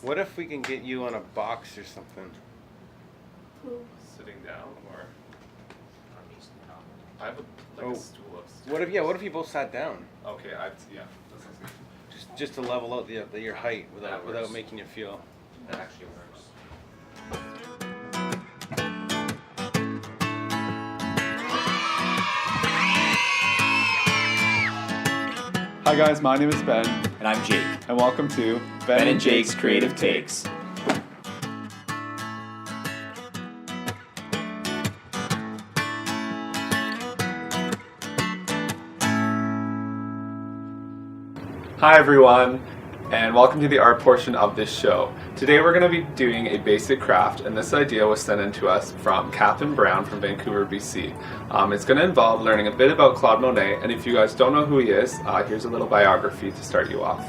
What if we can get you on a box or something? Sitting down, or I have a stool upstairs. What if you both sat down? Okay, yeah, that sounds good. Just to level out your height That without works. making you feel. That actually works. Hi guys, my name is Ben, And I'm Jake. and welcome to Ben and Jake's Creative Takes. Hi everyone, and welcome to the art portion of this show. Today we're going to be doing a basic craft, and this idea was sent in to us from Catherine Brown from Vancouver, BC. It's going to involve learning a bit about Claude Monet, and if you guys don't know who he is, here's a little biography to start you off.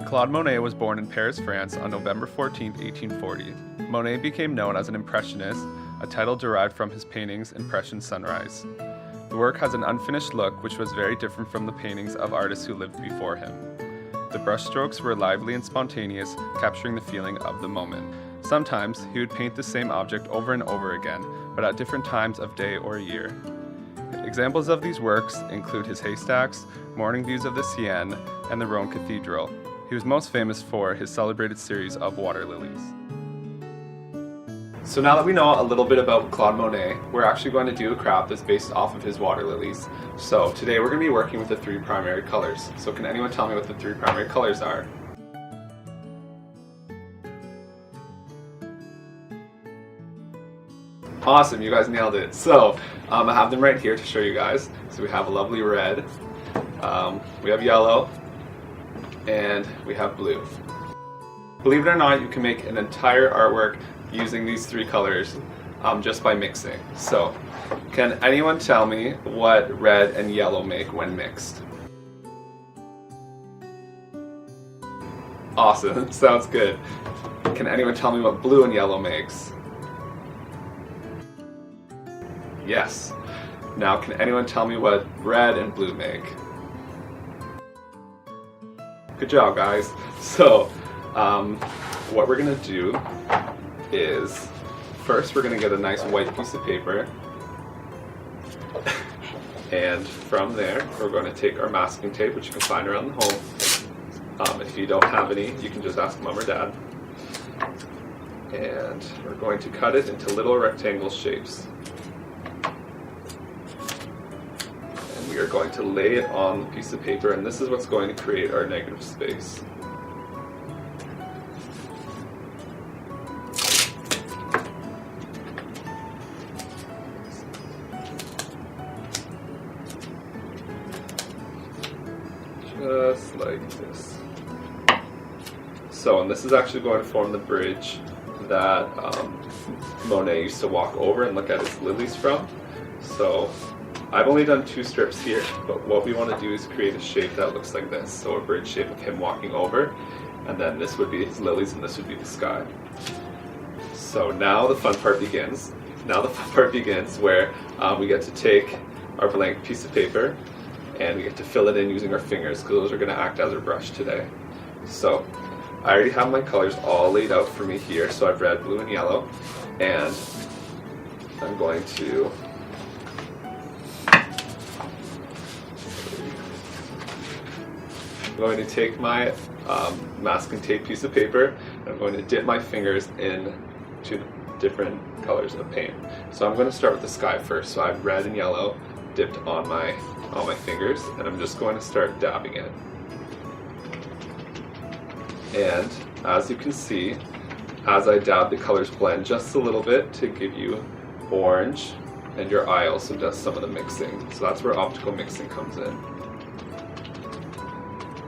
Claude Monet was born in Paris, France on November 14, 1840. Monet became known as an Impressionist, a title derived from his paintings Impression Sunrise. The work has an unfinished look which was very different from the paintings of artists who lived before him. The brushstrokes were lively and spontaneous, capturing the feeling of the moment. Sometimes he would paint the same object over and over again, but at different times of day or year. Examples of these works include his haystacks, morning views of the Seine, and the Rhone Cathedral. He was most famous for his celebrated series of water lilies. So now that we know a little bit about Claude Monet, we're actually going to do a craft that's based off of his water lilies. So today we're going to be working with the three primary colors. So can anyone tell me what the three primary colors are? Awesome, you guys nailed it. So I have them right here to show you guys. So we have a lovely red, we have yellow, and we have blue. Believe it or not, you can make an entire artwork using these three colors just by mixing. So, can anyone tell me what red and yellow make when mixed? Awesome, sounds good. Can anyone tell me what blue and yellow makes? Yes. Now, can anyone tell me what red and blue make? Good job, guys. So, what we're gonna do is, first we're going to get a nice white piece of paper, and from there we're going to take our masking tape, which you can find around the home. If you don't have any, you can just ask mom or dad. And we're going to cut it into little rectangle shapes. And we are going to lay it on the piece of paper, and this is what's going to create our negative space. Just like this. So, and this is actually going to form the bridge that Monet used to walk over and look at his lilies from. So, I've only done 2 strips here, but what we want to do is create a shape that looks like this. So, a bridge shape of him walking over, and then this would be his lilies, and this would be the sky. So, now the fun part begins. Where we get to take our blank piece of paper, and we get to fill it in using our fingers, because those are going to act as our brush today. So I already have my colors all laid out for me here. So I've red, blue, and yellow, and I'm going to take my masking tape piece of paper, and I'm going to dip my fingers into different colors of paint. So I'm going to start with the sky first. So I have red and yellow dipped on my fingers, and I'm just going to start dabbing it. And as you can see, as I dab, the colors blend just a little bit to give you orange, and your eye also does some of the mixing. So that's where optical mixing comes in.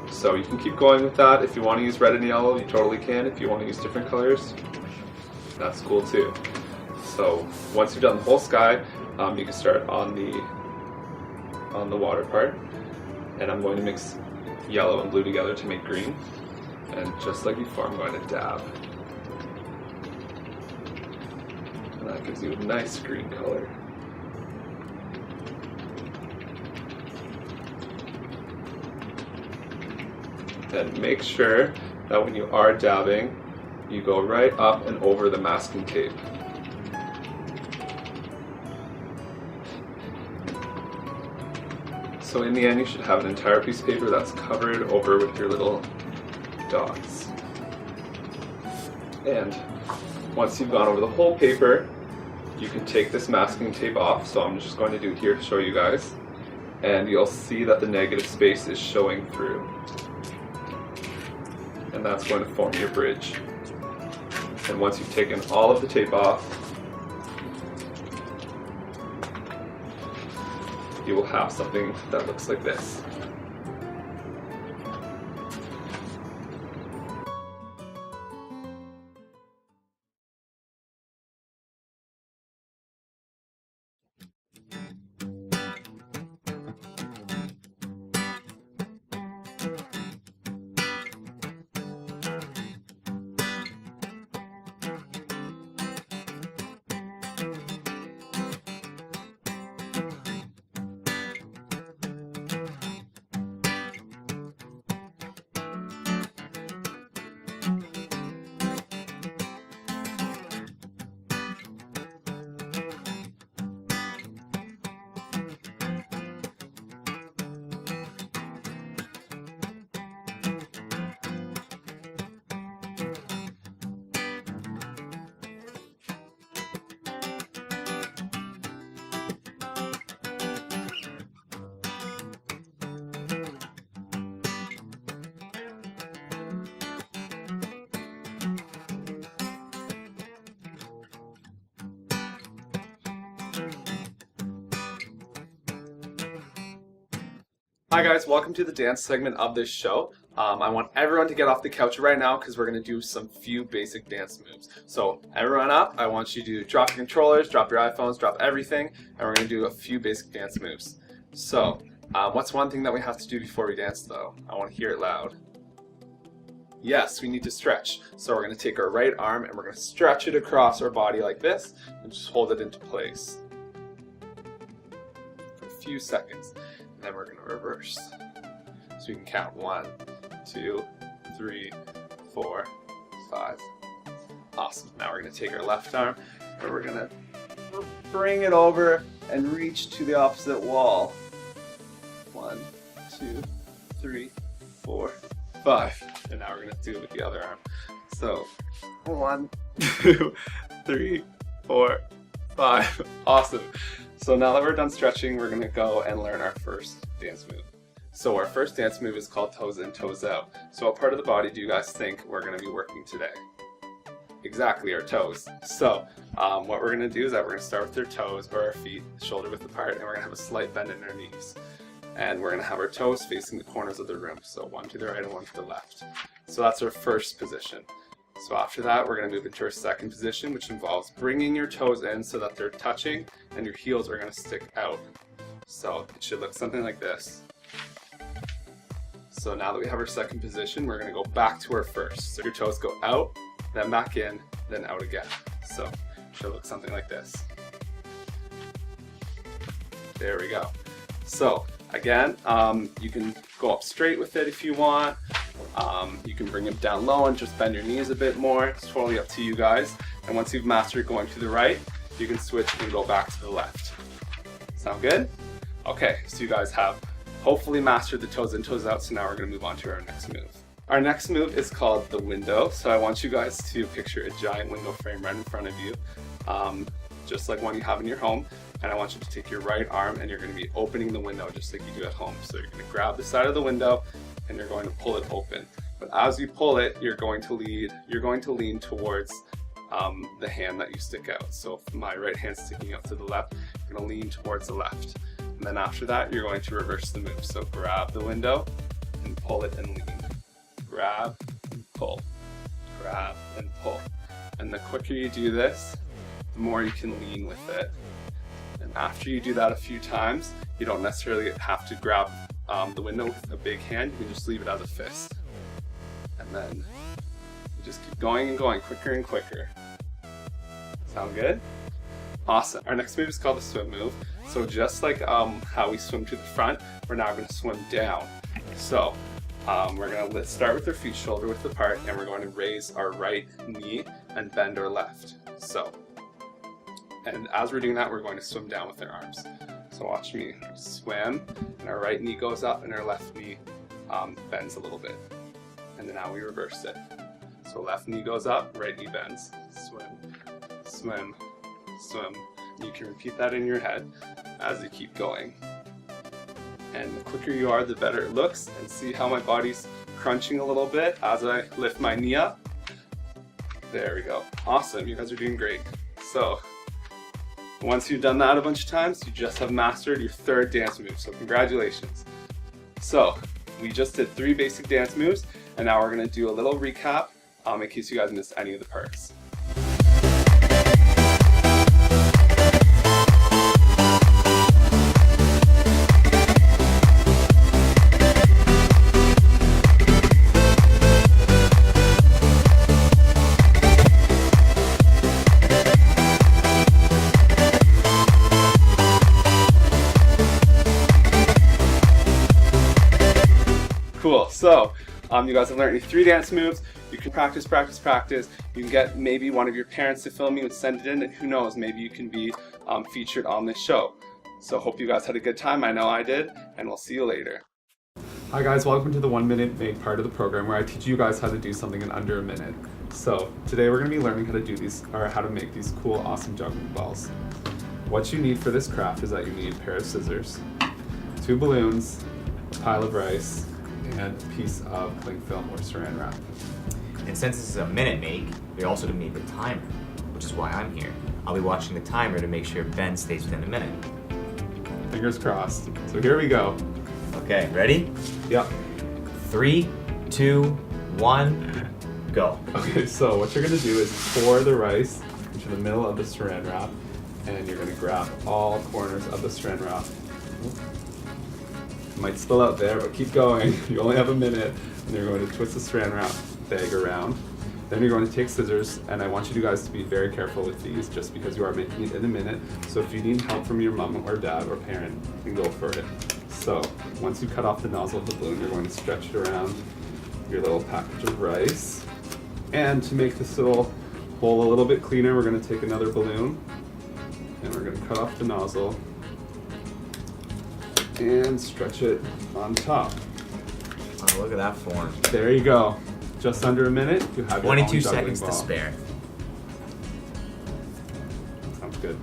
So you can keep going with that. If you want to use red and yellow, you totally can. If you want to use different colors, that's cool too. So once you've done the whole sky, you can start on the water part, and I'm going to mix yellow and blue together to make green, and just like before, I'm going to dab, and that gives you a nice green color. And make sure that when you are dabbing, you go right up and over the masking tape. So in the end, you should have an entire piece of paper that's covered over with your little dots. And once you've gone over the whole paper, you can take this masking tape off. So I'm just going to do it here to show you guys. And you'll see that the negative space is showing through. And that's going to form your bridge. And once you've taken all of the tape off, you will have something that looks like this. Hi guys, welcome to the dance segment of this show. I want everyone to get off the couch right now because we're going to do some few basic dance moves. So everyone up, I want you to drop your controllers, drop your iPhones, drop everything, and we're going to do a few basic dance moves. So what's one thing that we have to do before we dance though? I want to hear it loud. Yes, we need to stretch. So we're going to take our right arm and we're going to stretch it across our body like this and just hold it into place for a few seconds. And then we're going to reverse. So you can count 1, 2, 3, 4, 5. Awesome. Now we're going to take our left arm and we're going to bring it over and reach to the opposite wall. 1, 2, 3, 4, 5. And now we're going to do it with the other arm. So 1, 2, 3, 4, 5. Awesome. So now that we're done stretching, we're going to go and learn our first dance move. So our first dance move is called toes in, toes out. So what part of the body do you guys think we're going to be working today? Exactly, our toes. So what we're going to do is that we're going to start with our toes or our feet shoulder width apart, and we're going to have a slight bend in our knees. And we're going to have our toes facing the corners of the room. So one to the right and one to the left. So that's our first position. So after that, we're going to move into our second position, which involves bringing your toes in so that they're touching and your heels are going to stick out. So it should look something like this. So now that we have our second position, we're going to go back to our first. So your toes go out, then back in, then out again. So it should look something like this. There we go. So again, you can go up straight with it if you want. You can bring it down low and just bend your knees a bit more. It's totally up to you guys. And once you've mastered going to the right, you can switch and go back to the left. Sound good? Okay, so you guys have hopefully mastered the toes in, toes out. So now we're going to move on to our next move. Our next move is called the window. So I want you guys to picture a giant window frame right in front of you, just like one you have in your home. And I want you to take your right arm and you're going to be opening the window just like you do at home. So you're going to grab the side of the window and you're going to pull it open. But as you pull it, you're going to lean towards the hand that you stick out. So if my right hand's sticking out to the left, you're going to lean towards the left. And then after that, you're going to reverse the move. So grab the window and pull it and lean. Grab and pull. Grab and pull. And the quicker you do this, the more you can lean with it. And after you do that a few times, you don't necessarily have to grab the window with a big hand. You can just leave it as a fist. And then you just keep going and going, quicker and quicker. Sound good? Awesome. Our next move is called the swim move. So just like how we swim to the front, we're now going to swim down. So We're going to start with our feet shoulder width apart, and we're going to raise our right knee and bend our left. So, and as we're doing that, we're going to swim down with our arms. So watch me swim, and our right knee goes up and our left knee bends a little bit. And then now we reverse it. So left knee goes up, right knee bends. Swim, swim, swim. You can repeat that in your head as you keep going. And the quicker you are, the better it looks. And see how my body's crunching a little bit as I lift my knee up. There we go. Awesome, you guys are doing great. So once you've done that a bunch of times, you just have mastered your third dance move. So congratulations. So we just did 3 basic dance moves, and now we're gonna do a little recap in case you guys missed any of the parts. Cool, so you guys have learned your 3 dance moves. You can practice. You can get maybe one of your parents to film you and send it in, and who knows, maybe you can be featured on this show. So hope you guys had a good time. I know I did, and we'll see you later. Hi guys, welcome to the 1 minute make part of the program where I teach you guys how to do something in under a minute. So today we're going to be learning how to do these, or how to make these cool, awesome juggling balls. What you need for this craft is that you need a pair of scissors, 2 balloons, a pile of rice, and a piece of cling film or saran wrap. And since this is a minute make, we also need the timer, which is why I'm here. I'll be watching the timer to make sure Ben stays within a minute. Fingers crossed. So here we go. Okay, ready? Yep. 3, 2, 1, go. Okay, so what you're gonna do is pour the rice into the middle of the saran wrap, and you're gonna grab all corners of the saran wrap. Might spill out there, but keep going. You only have a minute, and you're going to twist the saran wrap bag around. Then you're going to take scissors, and I want you guys to be very careful with these, just because you are making it in a minute. So if you need help from your mom or dad or parent, you can go for it. So once you cut off the nozzle of the balloon, you're going to stretch it around your little package of rice. And to make this little bowl a little bit cleaner, we're going to take another balloon, and we're going to cut off the nozzle and stretch it on top. Oh, look at that form. There you go. Just under a minute, you have your 22 own juggling seconds ball. to spare. Sounds good.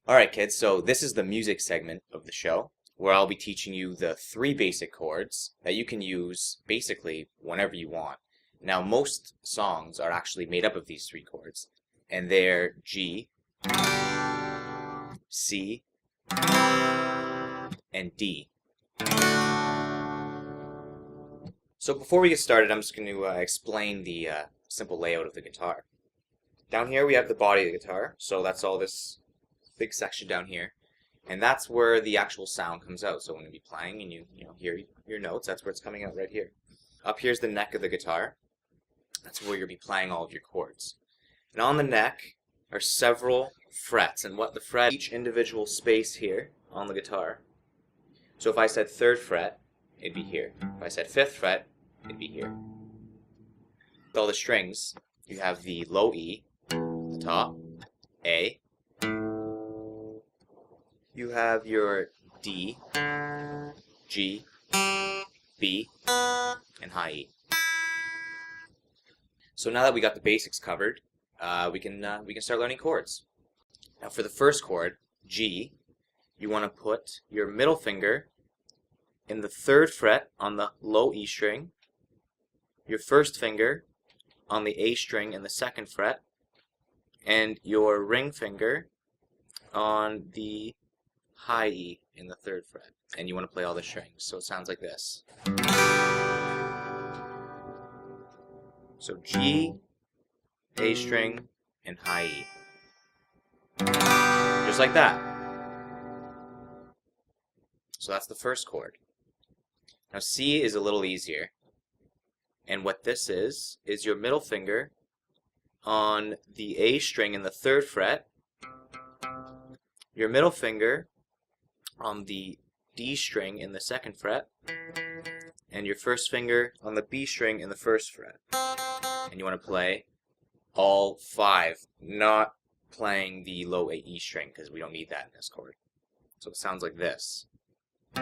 Alright kids, so this is the music segment of the show, where I'll be teaching you the 3 basic chords that you can use basically whenever you want. Now most songs are actually made up of these 3 chords, and they're G, C, and D. So before we get started, I'm just going to explain the simple layout of the guitar. Down here we have the body of the guitar, so that's all this big section down here, and that's where the actual sound comes out. So when you be playing and you hear your notes, that's where it's coming out right here. Up here's the neck of the guitar. That's where you'll be playing all of your chords. And on the neck are several frets, and what the fret, each individual space here on the guitar. So if I said 3rd fret, it'd be here. If I said 5th fret, it'd be here. With all the strings, you have the low E, the top, A. You have your D, G, B, and high E. So now that we got the basics covered, we can start learning chords. Now for the first chord, G, you want to put your middle finger in the 3rd fret on the low E string, your 1st finger on the A string in the 2nd fret, and your ring finger on the high E in the 3rd fret. And you want to play all the strings, so it sounds like this. So G, A string, and high E. Just like that. So that's the first chord. Now C is a little easier. And what this is your middle finger on the A string in the 3rd fret, your middle finger on the D string in the 2nd fret, and your first finger on the B string in the first fret. And you want to play all 5, not playing the low A E string because we don't need that in this chord. So it sounds like this. So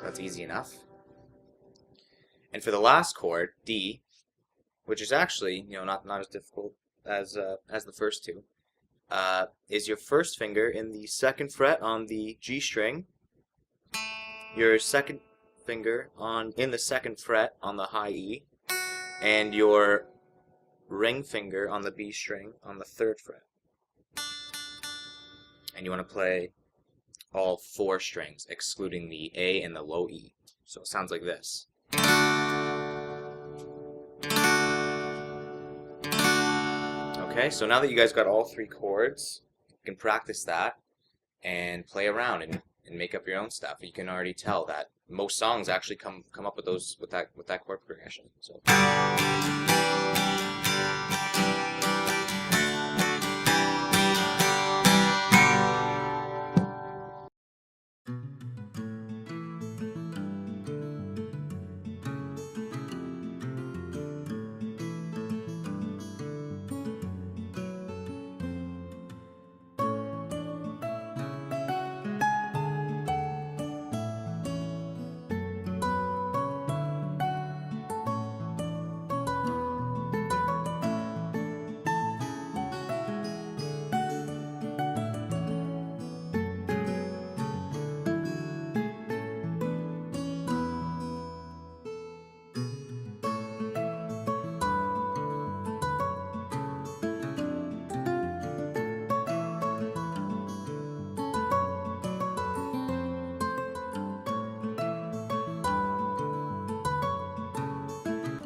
that's easy enough. And for the last chord, D, which is actually, not as difficult as the first two, is your first finger in the second fret on the G string, your second finger in the second fret on the high E, and your ring finger on the B string on the third fret. And you want to play all 4 strings, excluding the A and the low E. So it sounds like this. Okay, so now that you guys got all 3 chords, you can practice that and play around and make up your own stuff. You can already tell that most songs actually come up with that chord progression. So.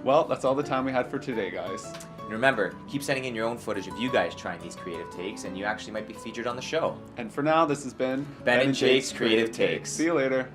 Well, that's all the time we had for today, guys. And remember, keep sending in your own footage of you guys trying these creative takes, and you actually might be featured on the show. And for now, this has been Ben and Jake's Creative Takes. See you later.